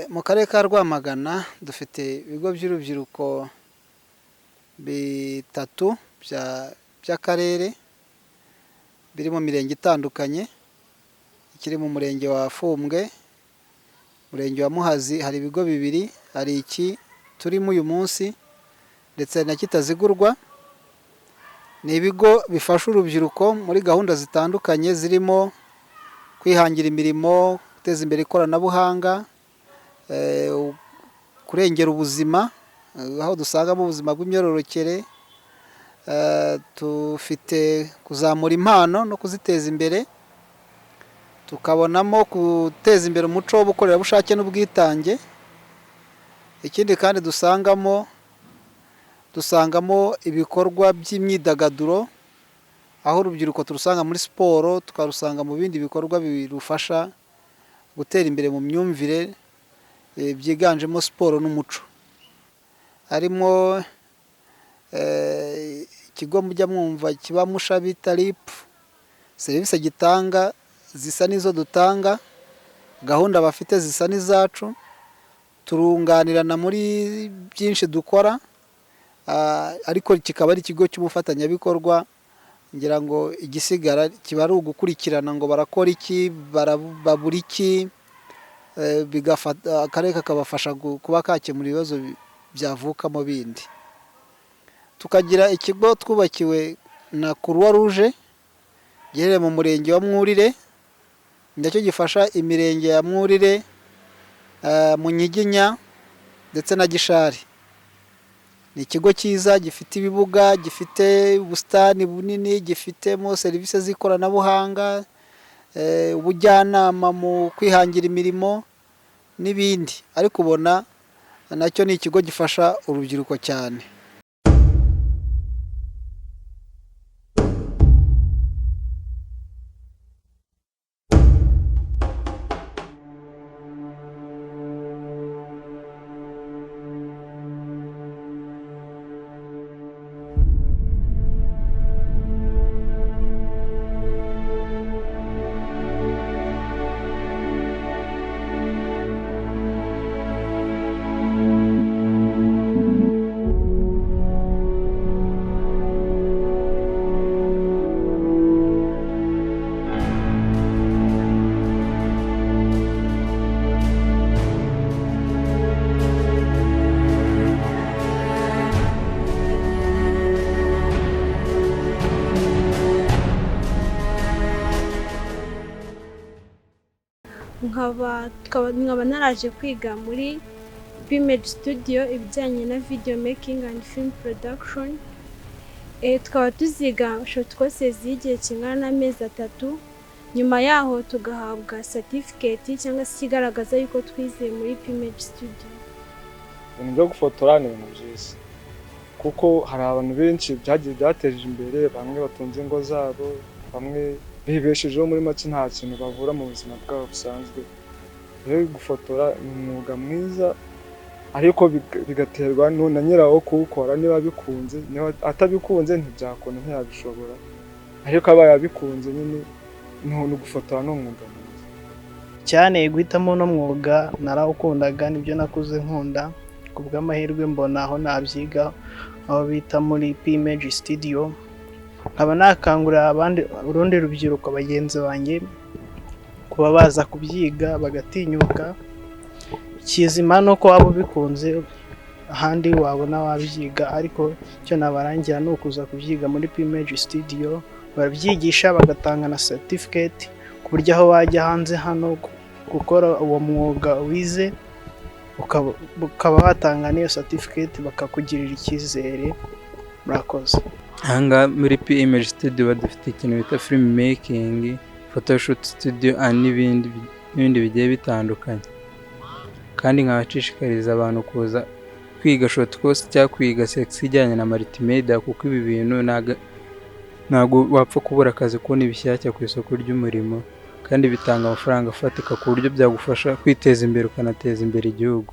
Mu karere ka Rwamagana dufite ibigo by'urubyiruko bitatu by'akarere biri mu mirenge itandukanye, ikiri mu murenge wa Fumbwe, murenge wa Muhazi hari ibigo bibiri, hari iki turimo uyu munsi ndetse na Kitazigurwa. Ni ibigo bifasha urubyiruko muri gahunda zitandukanye zirimo kwihangira imirimo, guteza imbere ikoranabuhanga, kurengera ubuzima, aho dusangamo ubuzima bw'imyororokere, dufite kuzamura impano no kuziteza imbere, tukabonamo guteza imbere umuco w'ubukorerabushake n'ubwitange. Ikindi kandi dusangamo ibikorwa by'imyidagaduro, aho urubyiruko turusanga muri siporo, tukarusanga mu bindi bikorwa birufasha gutera imbere mu myumvire, byiganjemo siporo n'umuco. Harimo ikigo mujya mwumva kiba Musha bita RIP, serivisi gitanga zisa n'izo dutanga, gahunda bafite zisa n'izacu, turunganirana muri byinshi dukora, ariko kikaba ari ikigo cy'ubufatanyabikorwa. Ngira ngo igisigara kiba ari ugukurikirana ngo barakora iki, babura iki, akarere kakabafasha kuba kakemura ibibazo byavukamo bindi. Tukagira ikigo twubakiwe na Croix Rouge giherereye mu murenge wa Mwurire, nacyo gifasha imirenge ya Mwurire, Munyiginya ndetse na Gishari. Ni ikigo cyiza gifite ibibuga, gifite ubusitani bunini, gifitemo serivisi z'ikoranabuhanga, ubujyanama mu kwihangira imirimo n'ibindi. Ariko ubona nacyo ni ikigo gifasha urubyiruko cyane. nkaba naraje kwiga muri P-Image Studio ibijyanye na video making and film production. Tukaba tuziga short courses y'igihe kingana n'amezi 3, nyuma yaho tugahabwa certificate cyangwa se kigaragaza yuko twize muri P-Image Studio. Ibintu byo gufotora ni ibintu byiza kuko hari abantu benshi byateje imbere, bamwe batunze ingo zabo, bamwe bibeshejeho muri make nta kintu bavura mu buzima bwabo busanzwe. Rero gufotora ni umwuga mwiza, ariko bigaterwa na nyirawo kuwukora. Niba bikunze, niba atabikunze ntibyakona, ntiyabishobora. Ariko aba yabikunze nyine no gufotora ni umwuga mwiza cyane. Guhitamo no mwuga narawukundaga, nibyo nakuze nkunda. Kubw'amahirwe mbona aho nabyiga, aho bita muri P-Image Studio. Nkaba nakangurira urundi rubyiruko bagenzi banjye kuba baza kubyiga bagatinyuka. Ikizima nuko waba ubikunze ahandi wabona wabyiga, ariko icyo nabarangira ni ukuza kubyiga muri P-Image Studio. Barabyigisha bagatanga na certificate ku buryo aho wajya hanze hano gukora uwo mwuga wize, ukaba watanga n'iyo certificate bakakugirira icyizere. Murakoze. Ahangaha muri P-Image Studio badufite ikintu bita film making, photoshoot studio n'ibindi bigiye bitandukanye. Kandi nkabashishikariza abantu kuza kwiga short course cyangwa kwiga sex ijyanye na multimedia, kuko ibi bintu ntabwo wapfa kubura akazi kubona ibishyashya ku isoko ry'umurimo, kandi bitanga amafaranga afatika ku buryo byagufasha kwiteza imbere ukanateza imbere igihugu.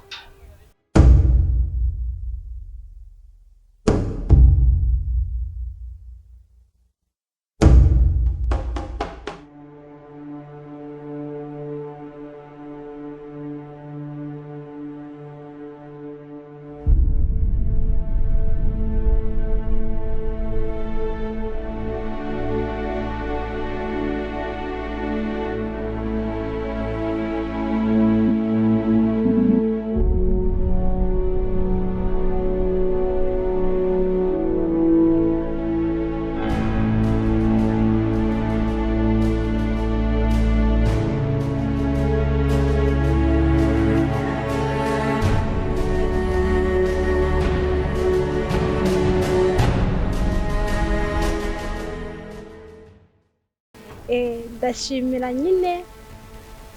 ndashimira nyine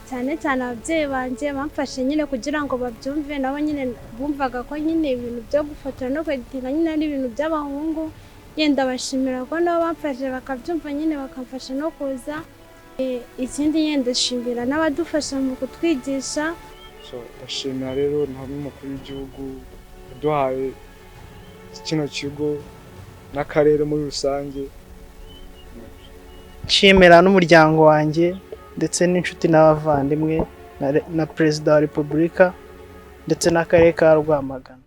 cyane cyane ababyeyi banjye bamfashe nyine kugira ngo babyumve, nabo nyine bumvaga ko nyine ibintu byo gufotora no kweditinga nyine ari ibintu by'abahungu, yenda bashimira ko nabo bamfashe bakabyumva nyine bakamfasha no kuza. Ikindi yenda ndashimira n'abadufasha mu kutwigisha. Ndashimira rero n'umukuru w'igihugu yaduhaye kino kigo n'akarere muri rusange. Nshimira n'umuryango wanjye ndetse n'inshuti n'abavandimwe na Perezida wa Repubulika ndetse n'akarere ka Rwamagana.